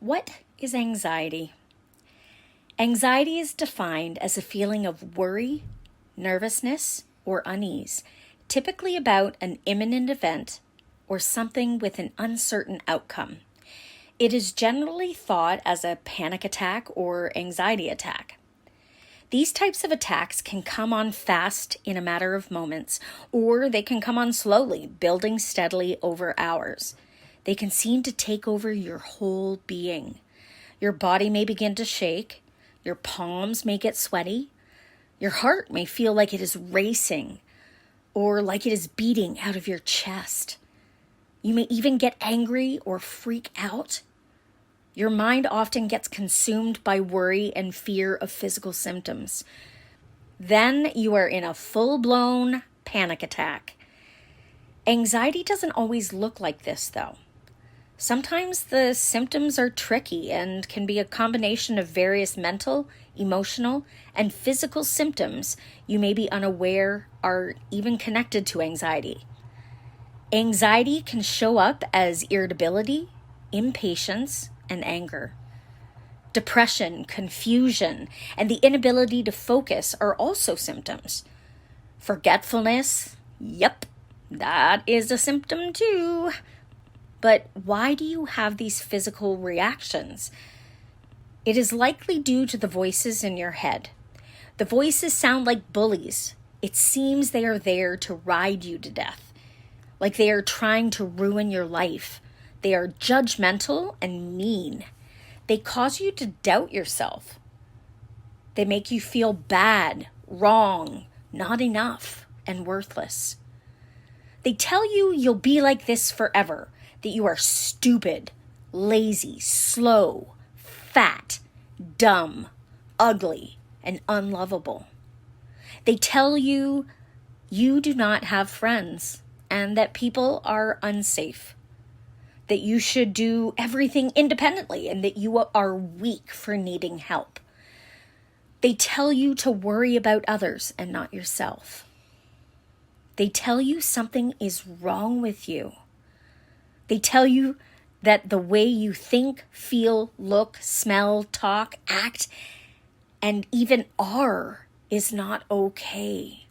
What is anxiety? Anxiety is defined as a feeling of worry, nervousness, or unease, typically about an imminent event or something with an uncertain outcome. It is generally thought as a panic attack or anxiety attack. These types of attacks can come on fast in a matter of moments, or they can come on slowly, building steadily over hours. They can seem to take over your whole being. Your body may begin to shake. Your palms may get sweaty. Your heart may feel like it is racing or like it is beating out of your chest. You may even get angry or freak out. Your mind often gets consumed by worry and fear of physical symptoms. Then you are in a full-blown panic attack. Anxiety doesn't always look like this, though. Sometimes the symptoms are tricky and can be a combination of various mental, emotional, and physical symptoms you may be unaware are even connected to anxiety. Anxiety can show up as irritability, impatience, and anger. Depression, confusion, and the inability to focus are also symptoms. Forgetfulness, yep, that is a symptom too. But why do you have these physical reactions? It is likely due to the voices in your head. The voices sound like bullies. It seems they are there to ride you to death, like they are trying to ruin your life. They are judgmental and mean. They cause you to doubt yourself. They make you feel bad, wrong, not enough, and worthless. They tell you you'll be like this forever, that you are stupid, lazy, slow, fat, dumb, ugly, and unlovable. They tell you you do not have friends and that people are unsafe, that you should do everything independently and that you are weak for needing help. They tell you to worry about others and not yourself. They tell you something is wrong with you. They tell you that the way you think, feel, look, smell, talk, act, and even are is not okay.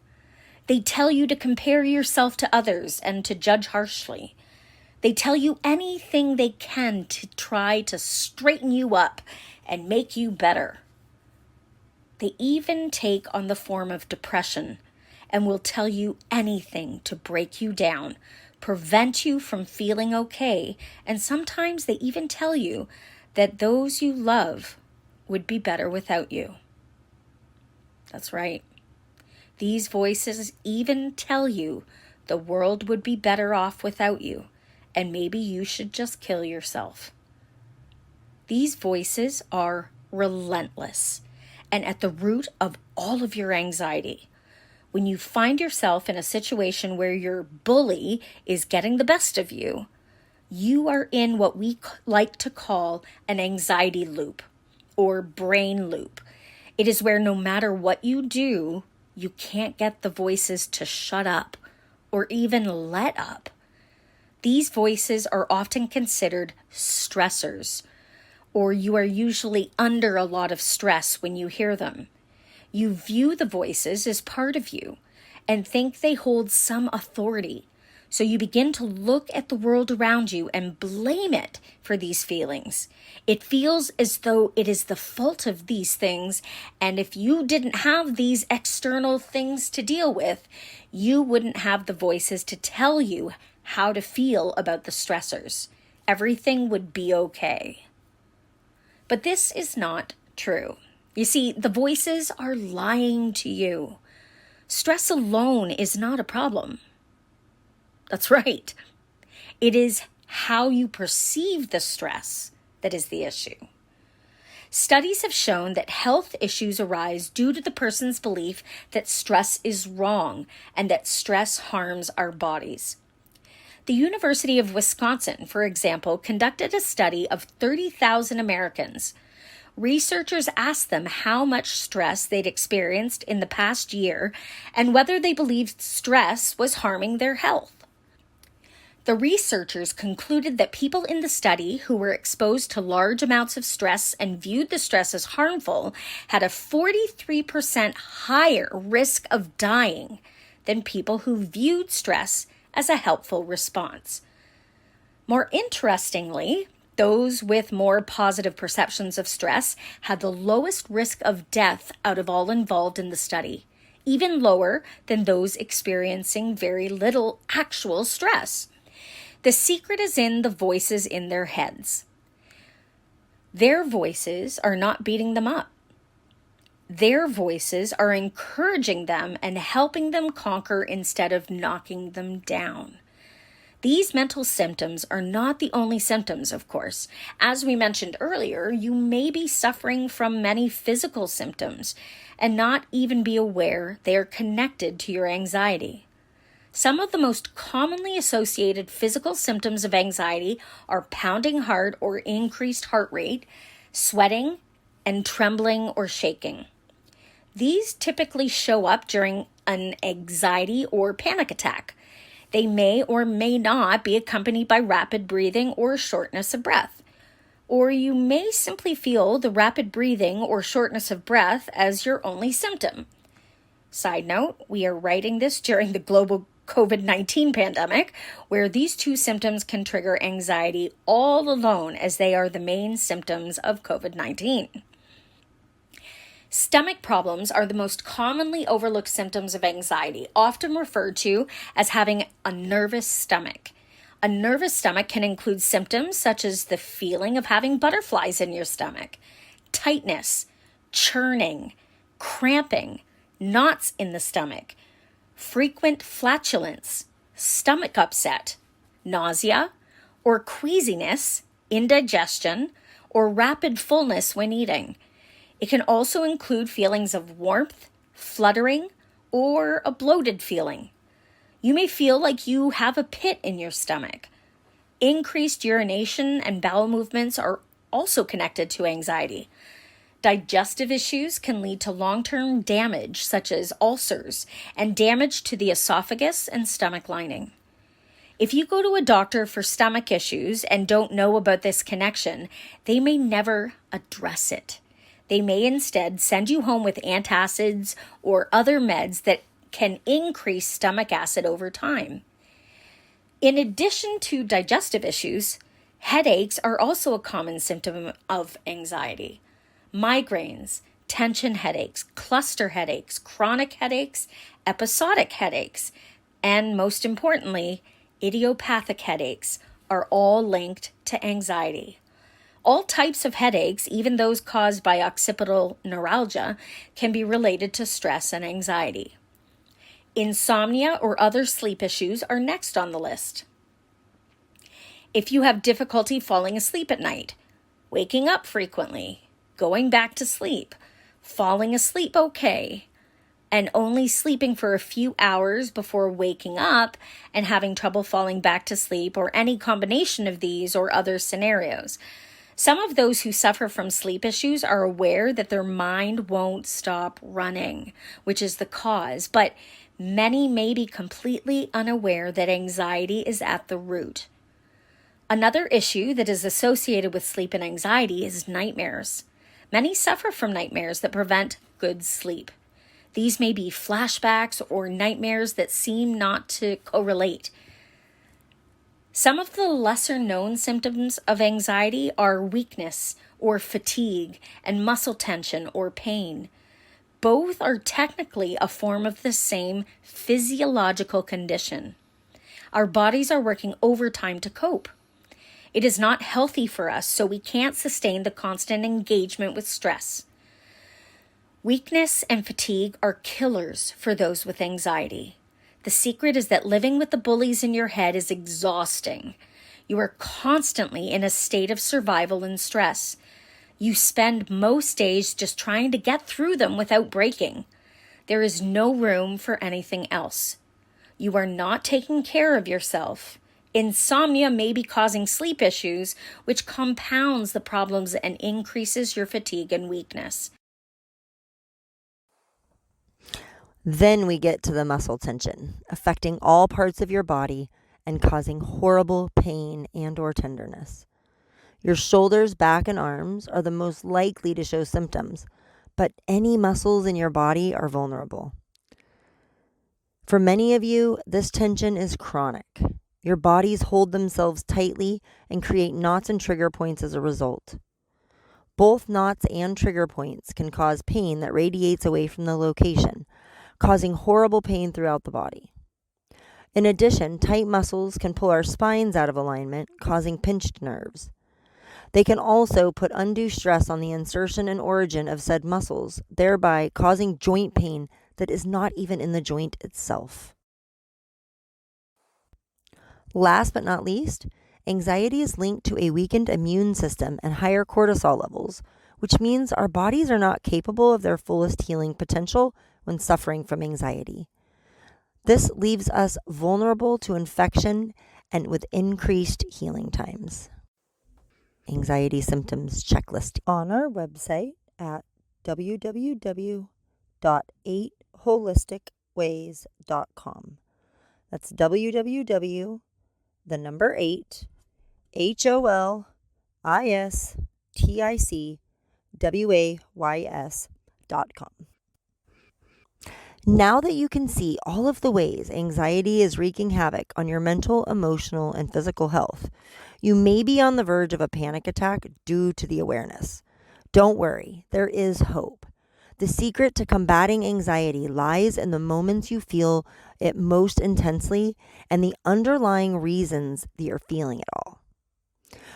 They tell you to compare yourself to others and to judge harshly. They tell you anything they can to try to straighten you up and make you better. They even take on the form of depression and will tell you anything to break you down, prevent you from feeling okay, and sometimes they even tell you that those you love would be better without you. That's right. These voices even tell you the world would be better off without you, and maybe you should just kill yourself. These voices are relentless and at the root of all of your anxiety. When you find yourself in a situation where your bully is getting the best of you, you are in what we like to call an anxiety loop or brain loop. It is where no matter what you do, you can't get the voices to shut up or even let up. These voices are often considered stressors, or you are usually under a lot of stress when you hear them. You view the voices as part of you and think they hold some authority. So you begin to look at the world around you and blame it for these feelings. It feels as though it is the fault of these things, and if you didn't have these external things to deal with, you wouldn't have the voices to tell you how to feel about the stressors. Everything would be okay. But this is not true. You see, the voices are lying to you. Stress alone is not a problem. That's right. It is how you perceive the stress that is the issue. Studies have shown that health issues arise due to the person's belief that stress is wrong and that stress harms our bodies. The University of Wisconsin, for example, conducted a study of 30,000 Americans. Researchers asked them how much stress they'd experienced in the past year and whether they believed stress was harming their health. The researchers concluded that people in the study who were exposed to large amounts of stress and viewed the stress as harmful had a 43% higher risk of dying than people who viewed stress as a helpful response. More interestingly, those with more positive perceptions of stress had the lowest risk of death out of all involved in the study, even lower than those experiencing very little actual stress. The secret is in the voices in their heads. Their voices are not beating them up. Their voices are encouraging them and helping them conquer instead of knocking them down. These mental symptoms are not the only symptoms, of course. As we mentioned earlier, you may be suffering from many physical symptoms and not even be aware they are connected to your anxiety. Some of the most commonly associated physical symptoms of anxiety are pounding heart or increased heart rate, sweating, and trembling or shaking. These typically show up during an anxiety or panic attack. They may or may not be accompanied by rapid breathing or shortness of breath. Or you may simply feel the rapid breathing or shortness of breath as your only symptom. Side note, we are writing this during the global COVID-19 pandemic, where these two symptoms can trigger anxiety all alone as they are the main symptoms of COVID-19. Stomach problems are the most commonly overlooked symptoms of anxiety, often referred to as having a nervous stomach. A nervous stomach can include symptoms such as the feeling of having butterflies in your stomach, tightness, churning, cramping, knots in the stomach, frequent flatulence, stomach upset, nausea, or queasiness, indigestion, or rapid fullness when eating. It can also include feelings of warmth, fluttering, or a bloated feeling. You may feel like you have a pit in your stomach. Increased urination and bowel movements are also connected to anxiety. Digestive issues can lead to long-term damage, such as ulcers, and damage to the esophagus and stomach lining. If you go to a doctor for stomach issues and don't know about this connection, they may never address it. They may instead send you home with antacids or other meds that can increase stomach acid over time. In addition to digestive issues, headaches are also a common symptom of anxiety. Migraines, tension headaches, cluster headaches, chronic headaches, episodic headaches, and most importantly, idiopathic headaches are all linked to anxiety. All types of headaches, even those caused by occipital neuralgia, can be related to stress and anxiety. Insomnia or other sleep issues are next on the list. If you have difficulty falling asleep at night, waking up frequently, going back to sleep, falling asleep okay, and only sleeping for a few hours before waking up and having trouble falling back to sleep, or any combination of these or other scenarios. Some of those who suffer from sleep issues are aware that their mind won't stop running, which is the cause, but many may be completely unaware that anxiety is at the root. Another issue that is associated with sleep and anxiety is nightmares. Many suffer from nightmares that prevent good sleep. These may be flashbacks or nightmares that seem not to correlate. Some of the lesser-known symptoms of anxiety are weakness or fatigue and muscle tension or pain. Both are technically a form of the same physiological condition. Our bodies are working overtime to cope. It is not healthy for us, so we can't sustain the constant engagement with stress. Weakness and fatigue are killers for those with anxiety. The secret is that living with the bullies in your head is exhausting. You are constantly in a state of survival and stress. You spend most days just trying to get through them without breaking. There is no room for anything else. You are not taking care of yourself. Insomnia may be causing sleep issues, which compounds the problems and increases your fatigue and weakness. Then we get to the muscle tension, affecting all parts of your body and causing horrible pain and or tenderness. Your shoulders, back, and arms are the most likely to show symptoms, but any muscles in your body are vulnerable. For many of you, this tension is chronic. Your bodies hold themselves tightly and create knots and trigger points as a result. Both knots and trigger points can cause pain that radiates away from the location, causing horrible pain throughout the body. In addition, tight muscles can pull our spines out of alignment, causing pinched nerves. They can also put undue stress on the insertion and origin of said muscles, thereby causing joint pain that is not even in the joint itself. Last but not least, anxiety is linked to a weakened immune system and higher cortisol levels, which means our bodies are not capable of their fullest healing potential when suffering from anxiety. This leaves us vulnerable to infection and with increased healing times. Anxiety symptoms checklist on our website at www.8holisticways.com. That's www, the number 8, HOLISTICWAYS.com. Now that you can see all of the ways anxiety is wreaking havoc on your mental, emotional, and physical health, you may be on the verge of a panic attack due to the awareness. Don't worry, there is hope. The secret to combating anxiety lies in the moments you feel it most intensely and the underlying reasons that you're feeling it all.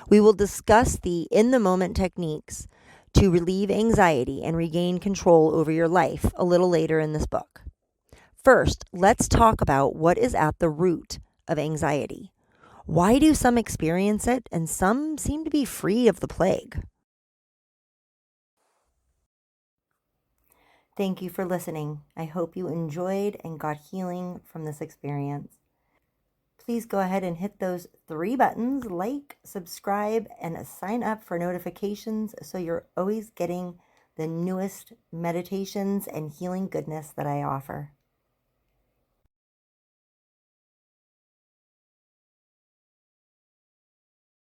We will discuss the in-the-moment techniques to relieve anxiety and regain control over your life a little later in this book. First, let's talk about what is at the root of anxiety. Why do some experience it and some seem to be free of the plague? Thank you for listening. I hope you enjoyed and got healing from this experience. Please go ahead and hit those 3 buttons, like, subscribe, and sign up for notifications so you're always getting the newest meditations and healing goodness that I offer.